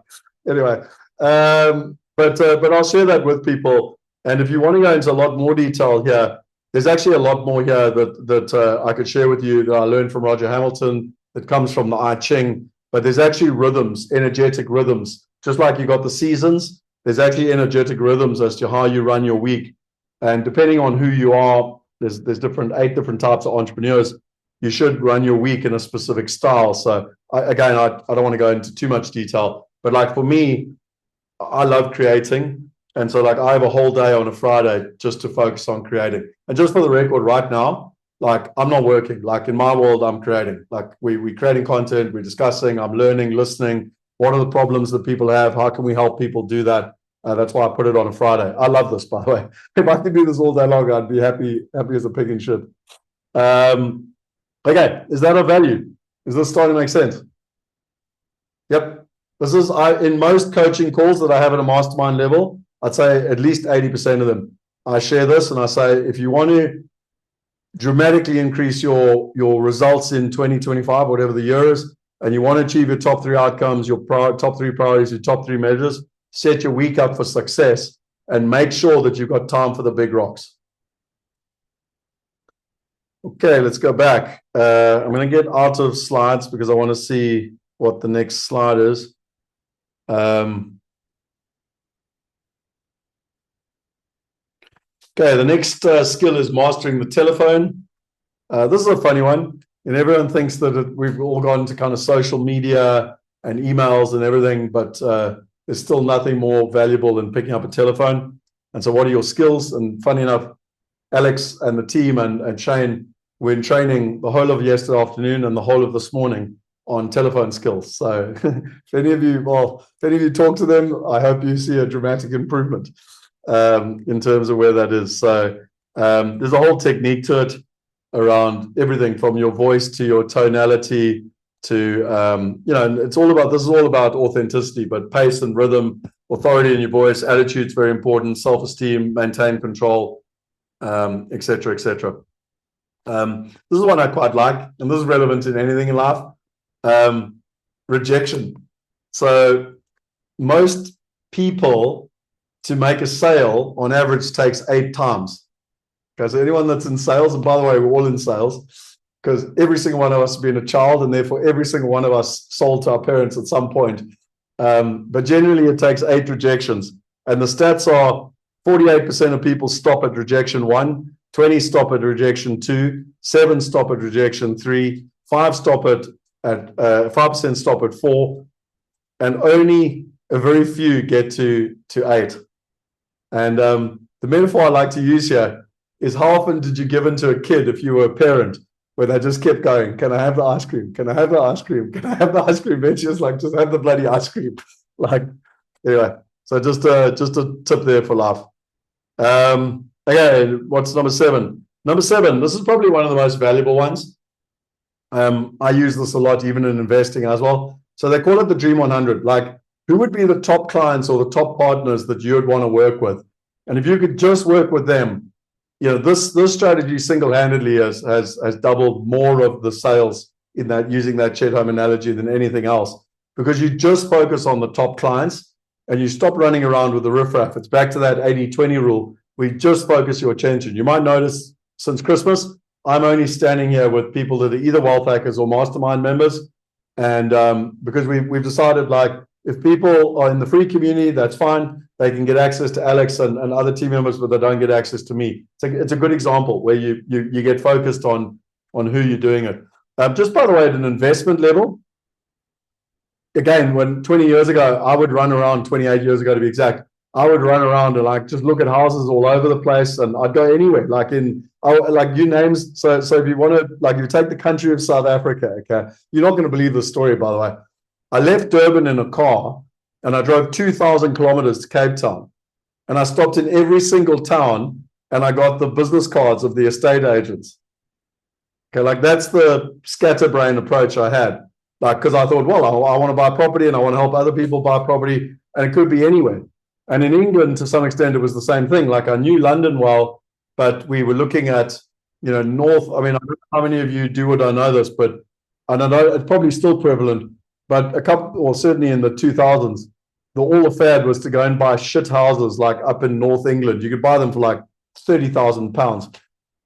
Anyway, but I'll share that with people. And if you want to go into a lot more detail here, there's actually a lot more here that I could share with you that I learned from Roger Hamilton that comes from the I Ching. But there's actually rhythms, energetic rhythms. Just like you got the seasons, there's actually energetic rhythms as to how you run your week. And depending on who you are, there's 8 different types of entrepreneurs. You should run your week in a specific style. So I don't want to go into too much detail. But like for me, I love creating. And so I have a whole day on a Friday just to focus on creating. And just for the record right now, I'm not working. In my world, I'm creating. We're creating content, we're discussing, I'm learning, listening. What are the problems that people have? How can we help people do that? That's why I put it on a Friday. I love this, by the way. If I could do this all day long, I'd be happy as a pig in shit. Okay, is that of value? Is this starting to make sense? Yep. This is in most coaching calls that I have at a mastermind level, I'd say at least 80% of them. I share this and I say, if you want to dramatically increase your results in 2025, whatever the year is, and you want to achieve your top 3 outcomes, your top 3 priorities, your top 3 measures, set your week up for success and make sure that you've got time for the big rocks. Okay, let's go back. I'm going to get out of slides because I want to see what the next slide is. Okay, the next skill is mastering the telephone. This is a funny one. And everyone thinks that we've all gone into kind of social media and emails and everything, but there's still nothing more valuable than picking up a telephone. And so what are your skills? And funny enough, Alex and the team and Shane were in training the whole of yesterday afternoon and the whole of this morning on telephone skills. So if any of you talk to them, I hope you see a dramatic improvement in terms of where that is. So there's a whole technique to it around everything from your voice to your tonality to this is all about authenticity, but pace and rhythm, authority in your voice, attitude is very important, self-esteem, maintain control, etc. This is one I quite like, and this is relevant in anything in life. Rejection. So most people, to make a sale on average takes 8 times. Okay, so anyone that's in sales, and by the way, we're all in sales, because every single one of us has been a child, and therefore every single one of us sold to our parents at some point. But generally it takes 8 rejections. And the stats are 48% of people stop at rejection 1, 20 stop at rejection 2, 7 stop at rejection 3, 5% stop at 4, and only a very few get to 8. And the metaphor I like to use here is, how often did you give in to a kid if you were a parent, where they just kept going, can I have the ice cream? Can I have the ice cream? Can I have the ice cream? It's just like, just have the bloody ice cream. Like, anyway, so just a tip there for life. Okay, what's number 7? Number 7, this is probably one of the most valuable ones. I use this a lot, even in investing as well. So they call it the Dream 100. Like, who would be the top clients or the top partners that you would want to work with? And if you could just work with them, you know, this strategy single-handedly has doubled more of the sales in that, using that shed home analogy, than anything else, because you just focus on the top clients and you stop running around with the riffraff. It's back to that 80-20 rule. We just focus your attention. You might notice since Christmas, I'm only standing here with people that are either wealth hackers or mastermind members. And because we've decided, like, if people are in the free community, that's fine. They can get access to Alex and other team members, but they don't get access to me. It's a good example where you get focused on who you're doing it. Just by the way, at an investment level, again, when 20 years ago, I would run around, 28 years ago to be exact, I would run around and like just look at houses all over the place, and I'd go anywhere, like you names. So if you want to, like, if you take the country of South Africa, okay, you're not going to believe this story, by the way. I left Durban in a car and I drove 2,000 kilometers to Cape Town, and I stopped in every single town and I got the business cards of the estate agents. Okay, like, that's the scatterbrain approach I had. Like, because I thought, well, I want to buy property and I want to help other people buy property, and it could be anywhere. And in England, to some extent, it was the same thing. Like, I knew London well, but we were looking at, you know, North. I mean, I don't know how many of you do or don't know this, but I don't know, it's probably still prevalent. But a couple, or certainly in the 2000s, all the fad was to go and buy shit houses, like up in North England. You could buy them for like £30,000,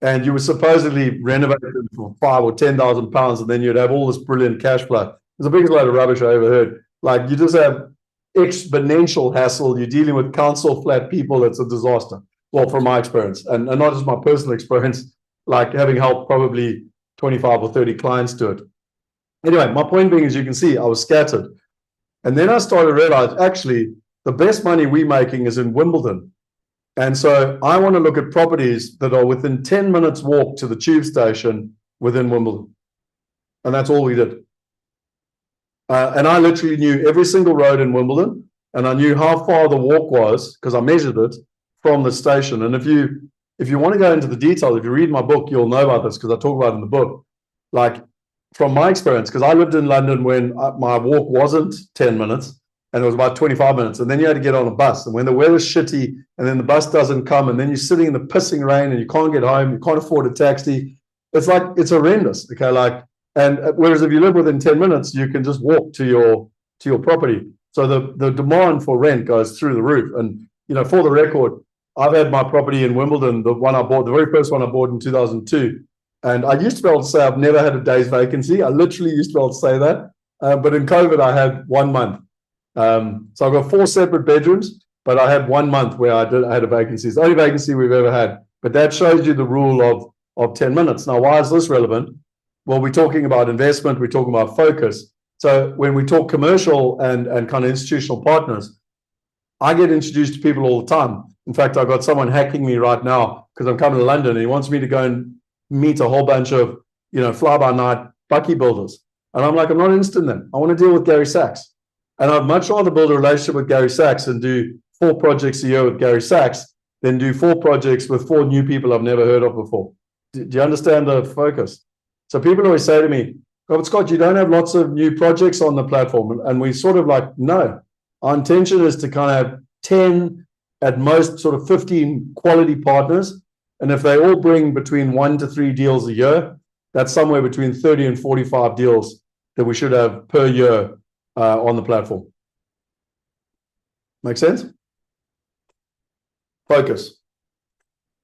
and you would supposedly renovate them for £5,000 or £10,000, and then you'd have all this brilliant cash flow. It's the biggest load of rubbish I ever heard. Like, you just have exponential hassle. You're dealing with council flat people. It's a disaster. Well, from my experience, and not just my personal experience, like having helped probably 25 or 30 clients do it. Anyway, my point being, as you can see, I was scattered. And then I started to realize, actually, the best money we're making is in Wimbledon. And so I want to look at properties that are within 10 minutes walk to the tube station within Wimbledon. And that's all we did. And I literally knew every single road in Wimbledon, and I knew how far the walk was because I measured it from the station. And if you want to go into the detail, if you read my book, you'll know about this because I talk about it in the book. Like, from my experience, because I lived in London when my walk wasn't 10 minutes and it was about 25 minutes, and then you had to get on a bus, and when the weather's shitty and then the bus doesn't come, and then you're sitting in the pissing rain and you can't get home, you can't afford a taxi, it's like, it's horrendous. Okay, like, and whereas if you live within 10 minutes, you can just walk to your property. So the demand for rent goes through the roof. And, you know, for the record, I've had my property in Wimbledon, the one I bought, the very first one I bought in 2002. And I used to be able to say I've never had a day's vacancy. I literally used to be able to say that. But in COVID, I had 1 month. So I've got 4 separate bedrooms, but I had 1 month where I had a vacancy. It's the only vacancy we've ever had. But that shows you the rule of 10 minutes. Now, why is this relevant? Well, we're talking about investment. We're talking about focus. So when we talk commercial and kind of institutional partners, I get introduced to people all the time. In fact, I've got someone hacking me right now because I'm coming to London, and he wants me to go and meet a whole bunch of, you know, fly-by-night bucky builders. And I'm like, I'm not interested in them. I want to deal with Gary Sachs. And I'd much rather build a relationship with Gary Sachs and do 4 projects a year with Gary Sachs than do 4 projects with 4 new people I've never heard of before. Do you understand the focus? So people always say to me, "Oh, Scott, you don't have lots of new projects on the platform." And we sort of like, no, our intention is to kind of have 10, at most sort of 15 quality partners. And if they all bring between 1 to 3 deals a year, that's somewhere between 30 and 45 deals that we should have per year on the platform. Make sense? Focus.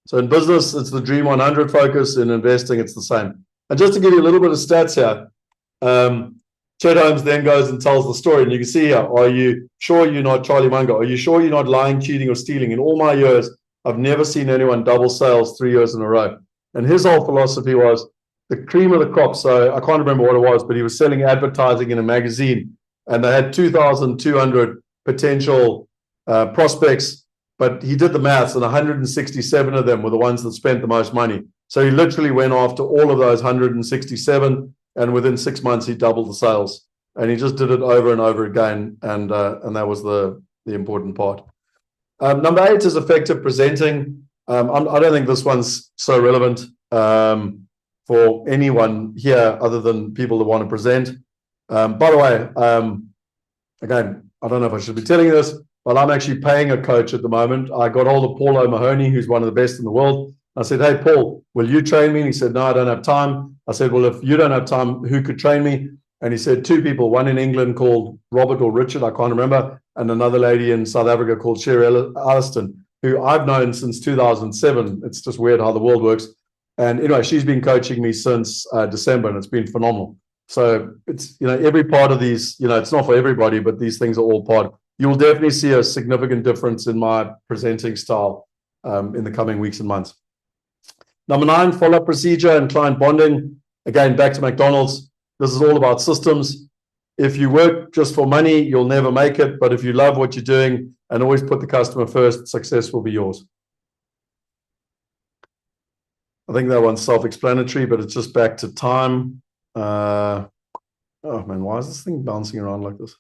So in business, it's the Dream 100 focus. In investing, it's the same. And just to give you a little bit of stats here, Chet Holmes then goes and tells the story. And you can see here, are you sure you're not Charlie Munger? Are you sure you're not lying, cheating, or stealing? In all my years, I've never seen anyone double sales 3 years in a row. And his whole philosophy was the cream of the crop. So I can't remember what it was, but he was selling advertising in a magazine. And they had 2,200 potential prospects. but he did the maths, and 167 of them were the ones that spent the most money. So he literally went after all of those 167, and within 6 months he doubled the sales. And he just did it over and over again, and that was the important part. Number 8 is effective presenting. I don't think this one's so relevant for anyone here other than people that want to present. By the way, again, I don't know if I should be telling you this, but I'm actually paying a coach at the moment. I got hold of Paul O'Mahony, who's one of the best in the world. I said, hey, Paul, will you train me? And he said, no, I don't have time. I said, well, if you don't have time, who could train me? And he said 2 people, one in England called Robert or Richard, I can't remember, and another lady in South Africa called Sherry Alliston, who I've known since 2007. It's just weird how the world works. And anyway, she's been coaching me since December, and it's been phenomenal. So it's, every part of these, it's not for everybody, but these things are all part. You'll definitely see a significant difference in my presenting style in the coming weeks and months. Number 9, follow-up procedure and client bonding. Again, back to McDonald's. This is all about systems. If you work just for money, you'll never make it. But if you love what you're doing and always put the customer first, success will be yours. I think that one's self-explanatory, but it's just back to time. Oh man, why is this thing bouncing around like this?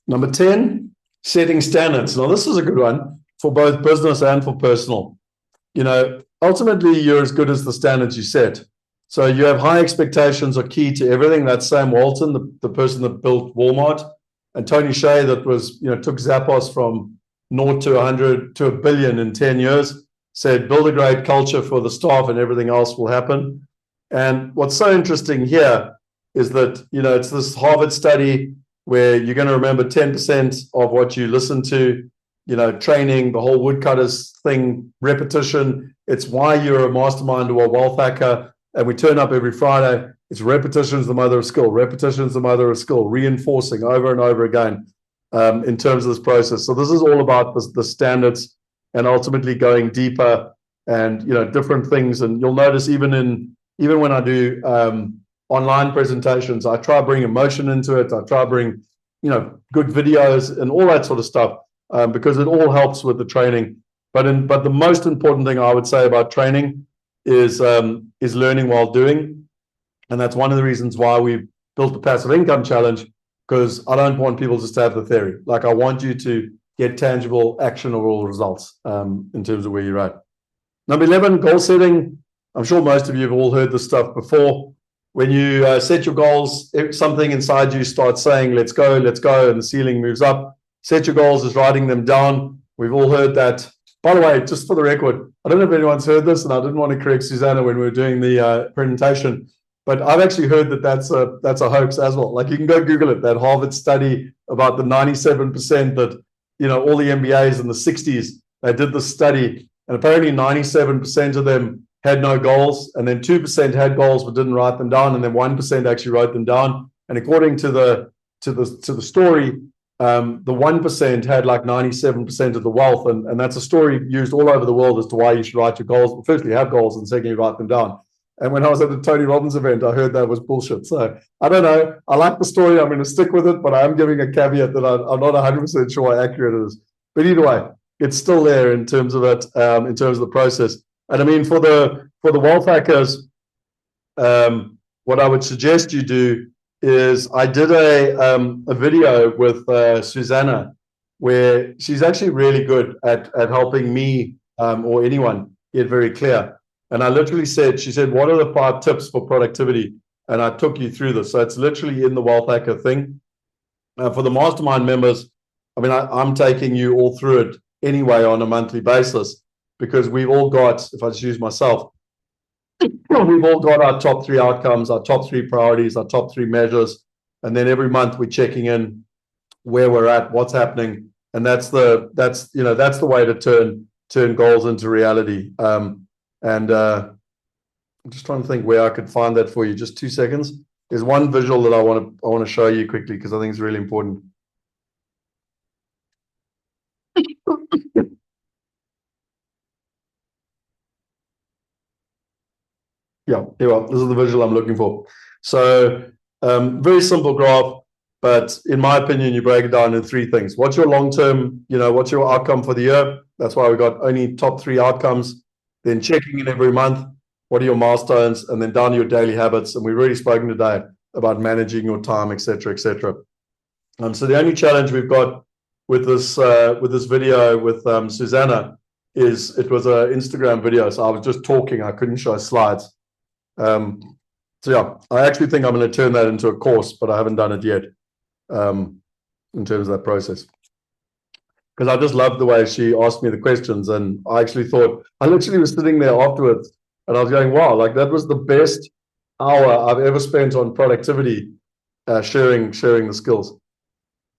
Number 10, setting standards. Now, this is a good one for both business and for personal. Ultimately, you're as good as the standards you set. So you have high expectations are key to everything. That's Sam Walton, the person that built Walmart, and Tony Hsieh that was, took Zappos from 0 to 100 to $1 billion in 10 years, said, build a great culture for the staff and everything else will happen. And what's so interesting here is that, it's this Harvard study where you're going to remember 10% of what you listen to, training, the whole woodcutters thing, repetition. It's why you're a mastermind or a wealth hacker. And we turn up every Friday. It's repetition is the mother of skill. Repetition is the mother of skill, reinforcing over and over again in terms of this process. So this is all about the standards and ultimately going deeper and, different things. And you'll notice even when I do online presentations, I try to bring emotion into it. I try to bring, good videos and all that sort of stuff because it all helps with the training. But the most important thing I would say about training is learning while doing. And that's one of the reasons why we've built the Passive Income Challenge, because I don't want people just to have the theory. Like, I want you to get tangible, actionable results in terms of where you're at. Number 11, goal setting. I'm sure most of you have all heard this stuff before. When you set your goals, something inside you starts saying, let's go, and the ceiling moves up. Set your goals is writing them down. We've all heard that. By the way, just for the record, I don't know if anyone's heard this, and I didn't want to correct Susanna when we were doing the presentation, but I've actually heard that that's a hoax as well. Like, you can go Google it, that Harvard study about the 97% that, all the MBAs in the 60s, they did this study, and apparently 97% of them had no goals, and then 2% had goals but didn't write them down, and then 1% actually wrote them down. And according to the story, the 1% had like 97% of the wealth, and that's a story used all over the world as to why you should write your goals. Well, firstly, have goals, and secondly, write them down. And when I was at the Tony Robbins event, I heard that was bullshit. So I don't know. I like the story. I'm going to stick with it, but I am giving a caveat that I'm not 100% sure how accurate it is. But either way, it's still there in terms of it, in terms of the process. And I mean, for the wealth hackers, what I would suggest you do is, I did a video with Susanna, where she's actually really good at helping me or anyone get very clear. And I literally said, she said, what are the 5 tips for productivity? And I took you through this. So it's literally in the wealth hacker thing. For the mastermind members, I mean, I'm taking you all through it anyway on a monthly basis, because we've all got, if I just use myself, we've all got our top 3 outcomes, our top 3 priorities, our top 3 measures. And then every month we're checking in where we're at, what's happening. And that's the way to turn goals into reality. I'm just trying to think where I could find that for you. Just 2 seconds. There's one visual that I want to show you quickly, because I think it's really important. Yeah, here we are. This is the visual I'm looking for. So Very simple graph, but in my opinion, you break it down into three things. What's your long-term, what's your outcome for the year? That's why we got only top 3 outcomes. Then checking in every month. What are your milestones? And then down to your daily habits. And we've already spoken today about managing your time, etc., etc. So the only challenge we've got with this video with Susanna is it was an Instagram video, so I was just talking. I couldn't show slides. So yeah, I actually think I'm going to turn that into a course, but I haven't done it yet in terms of that process. Because I just loved the way she asked me the questions, and I actually thought, I literally was sitting there afterwards, and I was going, wow, like that was the best hour I've ever spent on productivity, sharing the skills.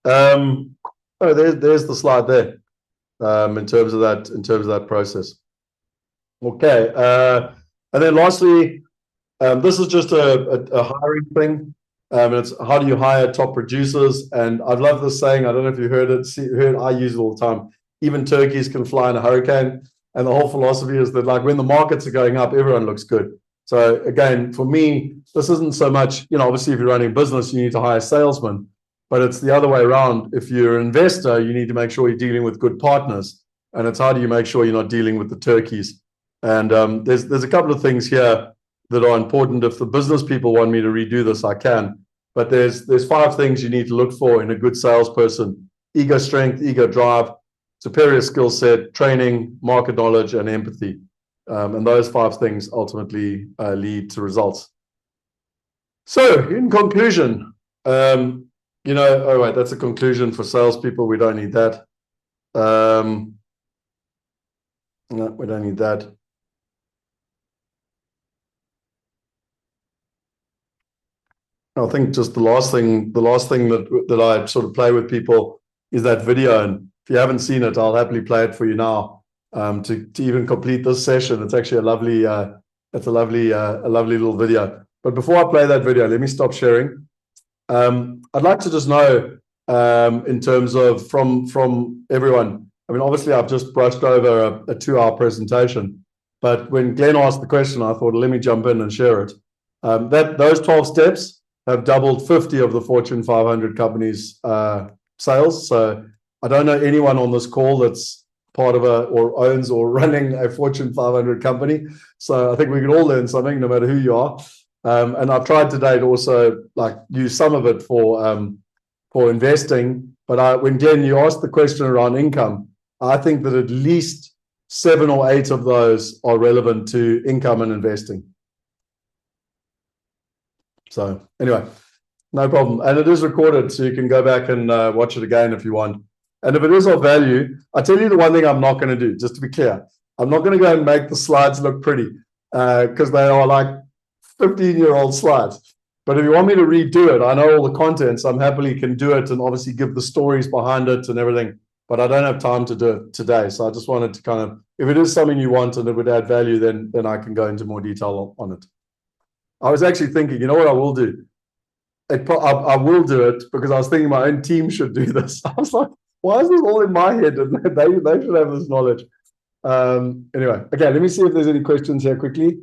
Oh, there's the slide there. In terms of that process. Okay, and then lastly, this is just a hiring thing. And it's how do you hire top producers? And I love this saying. I don't know if you heard it. I use it all the time. Even turkeys can fly in a hurricane. And the whole philosophy is that, like, when the markets are going up, everyone looks good. So again, for me, this isn't so much, obviously if you're running a business, you need to hire salesmen, but it's the other way around. If you're an investor, you need to make sure you're dealing with good partners. And it's how do you make sure you're not dealing with the turkeys? And there's a couple of things here that are important. If the business people want me to redo this, I can. But there's 5 things you need to look for in a good salesperson: ego strength, ego drive, superior skill set, training, market knowledge, and empathy. And those 5 things ultimately lead to results. So in conclusion, oh wait, that's a conclusion for salespeople. We don't need that. No, we don't need that. I think just the last thing that I sort of play with people is that video. And if you haven't seen it, I'll happily play it for you now. To even complete this session, it's actually a lovely little video. But before I play that video, let me stop sharing. I'd like to just know, in terms of from everyone. I mean, obviously, I've just brushed over a 2-hour presentation, but when Glenn asked the question, I thought, let me jump in and share it. Those 12 steps have doubled 50 of the Fortune 500 companies' sales. So I don't know anyone on this call that's part of or owns or running a Fortune 500 company. So I think we can all learn something, no matter who you are. And I've tried today to also use some of it for investing. But when Glenn, you asked the question around income, I think that at least 7 or 8 of those are relevant to income and investing. So anyway, no problem. And it is recorded, so you can go back and watch it again if you want. And if it is of value, I tell you the one thing I'm not going to do, just to be clear. I'm not going to go and make the slides look pretty because they are like 15-year-old slides. But if you want me to redo it, I know all the content, so I'm happily can do it and obviously give the stories behind it and everything. But I don't have time to do it today. So I just wanted to kind of, if it is something you want and it would add value, then I can go into more detail on it. I was actually thinking, you know what I will do? I will do it because I was thinking my own team should do this. I was like, why is this all in my head? And they should have this knowledge. Anyway, okay, let me see if there's any questions here quickly.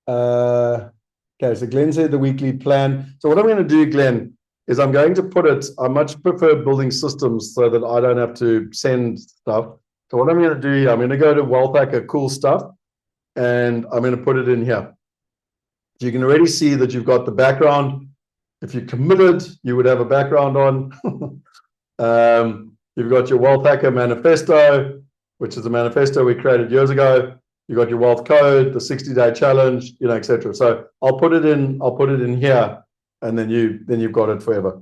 Okay, so Glenn said the weekly plan. So what I'm going to do, Glenn, is I'm going to put it, I much prefer building systems so that I don't have to send stuff. So what I'm going to do here, I'm going to go to Wealth Hacker Cool Stuff, and I'm going to put it in here. So you can already see that you've got the background. If you're committed, you would have a background on. You've got your Wealth Hacker Manifesto, which is a manifesto we created years ago. You've got your wealth code, the 60-day challenge, etc. So I'll put it in here, and then you've got it forever.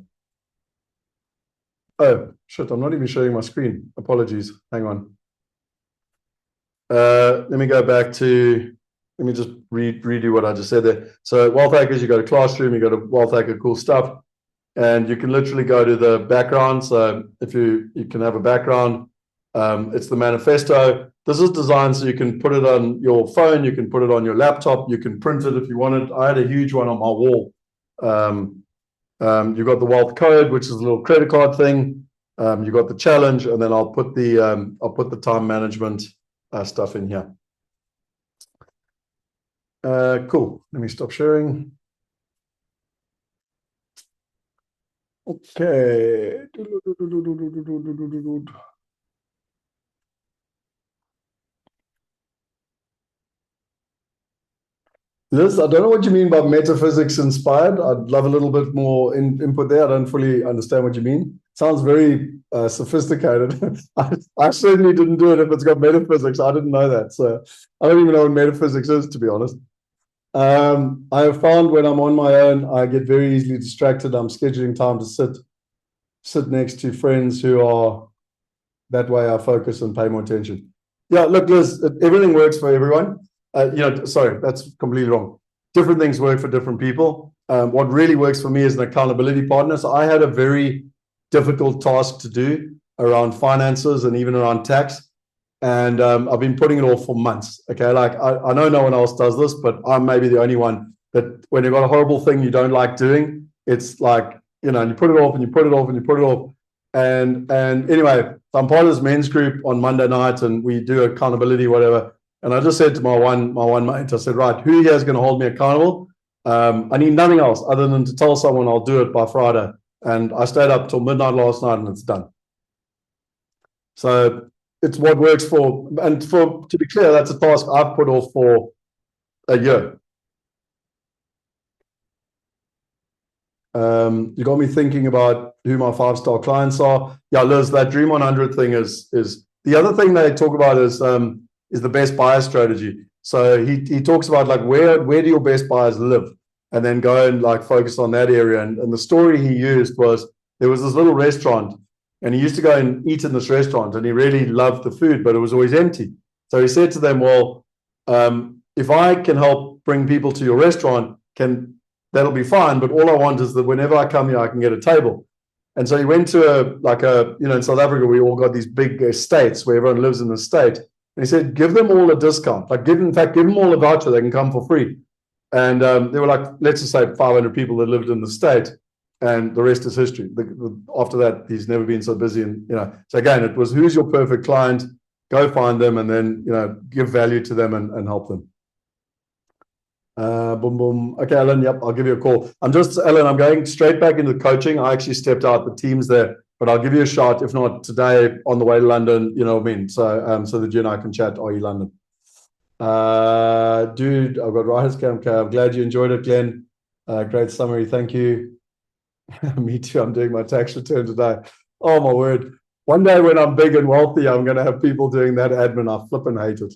Oh shit, I'm not even showing my screen. Apologies. Hang on. Let me go back to, let me just redo what I just said there. So Wealth Hackers, you go to Classroom, you go to Wealth Hacker Cool Stuff, and you can literally go to the background. So if you can have a background, it's the manifesto. This is designed so you can put it on your phone, you can put it on your laptop, you can print it if you want it. I had a huge one on my wall. You've got the wealth code, which is a little credit card thing. You've got the challenge, and then I'll put the time management stuff in here. Cool. Let me stop sharing. Okay. Liz, I don't know what you mean by metaphysics inspired. I'd love a little bit more input there. I don't fully understand what you mean. Sounds very sophisticated. I certainly didn't do it if it's got metaphysics. I didn't know that. So I don't even know what metaphysics is, to be honest. I have found when I'm on my own, I get very easily distracted. I'm scheduling time to sit next to friends who are that way. I focus and pay more attention. Yeah, look, Liz, everything works for everyone. Sorry, that's completely wrong. Different things work for different people. What really works for me is an accountability partner. So I had a very difficult task to do around finances and even around tax. And I've been putting it off for months. Okay, like I know no one else does this, but I'm maybe the only one that when you've got a horrible thing you don't like doing, it's like, and you put it off and you put it off and you put it off. And anyway, so I'm part of this men's group on Monday night and we do accountability, whatever. And I just said to my one mate, I said, right, who here is going to hold me accountable? I need nothing else other than to tell someone I'll do it by Friday. And I stayed up till midnight last night and it's done. So it's what works for, and to be clear, that's a task I've put off for a year. You got me thinking about who my 5-star clients are. Yeah, Liz, that Dream 100 thing is the other thing they talk about is the best buyer strategy. So he talks about like where do your best buyers live, and then go and like focus on that area. And the story he used was there was this little restaurant, and he used to go and eat in this restaurant, and he really loved the food, but it was always empty. So he said to them, well, if I can help bring people to your restaurant, that'll be fine. But all I want is that whenever I come here, I can get a table. And so he went to in South Africa, we all got these big estates where everyone lives in the state. And he said, give them all a discount. Give them all a voucher. They can come for free. And there were like, let's just say 500 people that lived in the state. And the rest is history. After that, he's never been so busy. And, so again, it was who's your perfect client, go find them and then, give value to them and help them. Boom, boom. Okay, Alan, yep, I'll give you a call. I'm going straight back into coaching. I actually stepped out, the team's there, but I'll give you a shot, if not today, on the way to London, you know what I mean? So that you and I can chat, are you London? Dude, I've got Riders Camp. I'm glad you enjoyed it, Glenn. Great summary, thank you. Me too, I'm doing my tax return today. Oh, my word. One day when I'm big and wealthy, I'm going to have people doing that admin. I flipping hate it.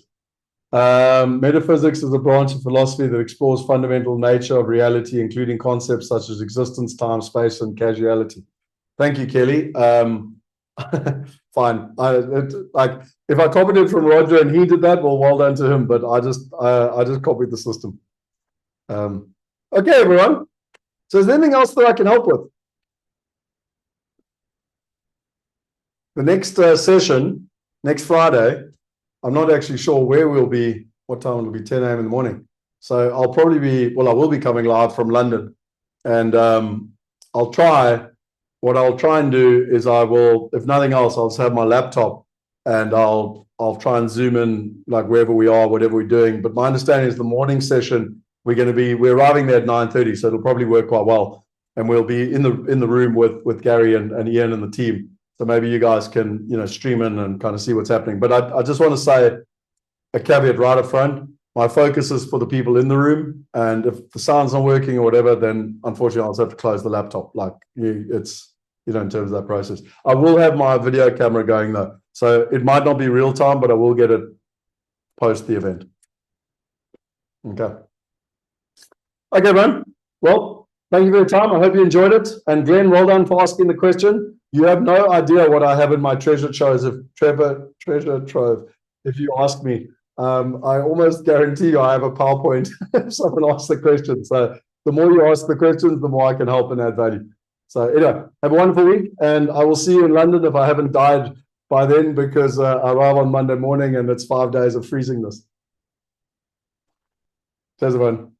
Metaphysics is a branch of philosophy that explores fundamental nature of reality, including concepts such as existence, time, space, and causality. Thank you, Kelly. Fine. If I copied it from Roger and he did that, well done to him. But I just copied the system. Okay, everyone. So is there anything else that I can help with? The next session, next Friday, I'm not actually sure where we'll be, what time it'll be, 10 a.m. in the morning. So I will be coming live from London. And what I'll try and do is if nothing else, I'll just have my laptop and I'll try and zoom in like wherever we are, whatever we're doing. But my understanding is the morning session, we're arriving there at 9:30, so it'll probably work quite well. And we'll be in the room with Gary and Ian and the team. So maybe you guys can, stream in and kind of see what's happening. But I just want to say a caveat right up front. My focus is for the people in the room. And if the sound's not working or whatever, then unfortunately I'll just have to close the laptop. In terms of that process. I will have my video camera going though. So it might not be real time, but I will get it post the event. Okay. Okay, man. Well, thank you for your time. I hope you enjoyed it. And Glenn, well done for asking the question. You have no idea what I have in my treasure trove. If you ask me, I almost guarantee you I have a PowerPoint if someone asks the question. So the more you ask the questions, the more I can help and add value. So anyway, have a wonderful week. And I will see you in London if I haven't died by then, because I arrive on Monday morning and it's 5 days of freezingness. Cheers, everyone.